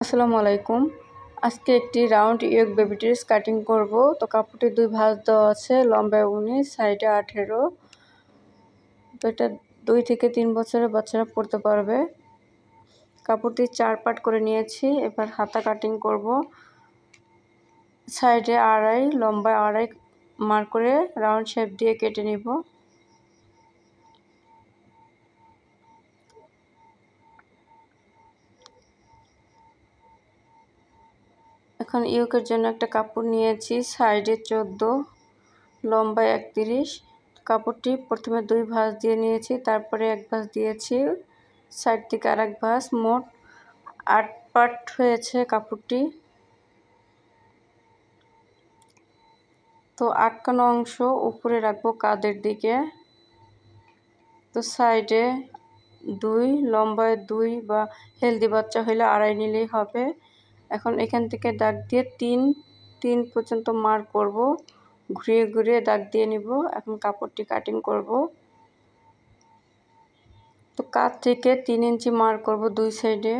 আসসালামু আলাইকুম। আজকে একটি round yoke baby dress cutting করব। তো কাপড়টি দুই ভাঁজ দেওয়া আছে, লম্বায় 19, সাইডে 18। তো এটা 2 থেকে 3 বছরের বাচ্চারা পরতে পারবে। কাপড়টি 4 পার্ট করে নিয়েছি। এবার হাতা কাটিং করব। সাইডে 2.5, লম্বায় 2.5 মার্ক করে রাউন্ড শেপ দিয়ে কেটে নিব। এখন ইয়োগের জন্য একটা কাপড় নিয়েছি, সাইডে 14, লম্বায় 31। কাপড়টি প্রথমে 2 ভাঁজ দিয়ে নিয়েছি, তারপরে 1 ভাঁজ দিয়েছি, সাইড থেকে আরেক ভাঁজ। মোট 8 পার্ট হয়েছে কাপড়টি। তো আটকানো অংশ উপরে রাখবো কাঁধের দিকে। তো সাইডে 2, লম্বায় 2 বা হেলদি বাচ্চা হলে 2.5 নিলেই হবে। এখন এখান থেকে দাগ দিয়ে 3 পর্যন্ত মার্ক করব, ঘুরিয়ে ঘুরিয়ে দাগ দিয়ে নিব। এখন কাপড়টি কাটিং করব। তো কাঁধ থেকে 3 ইঞ্চি মার্ক করব 2 সাইডে।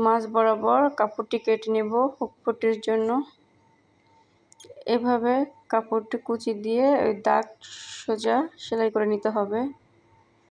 মাঝ বরাবর কাপড়টি কেটে নেব হুক পট্টির জন্য। এভাবে কাপড়টি কুচি দিয়ে ওই দাগ সোজা সেলাই করে নিতে হবে।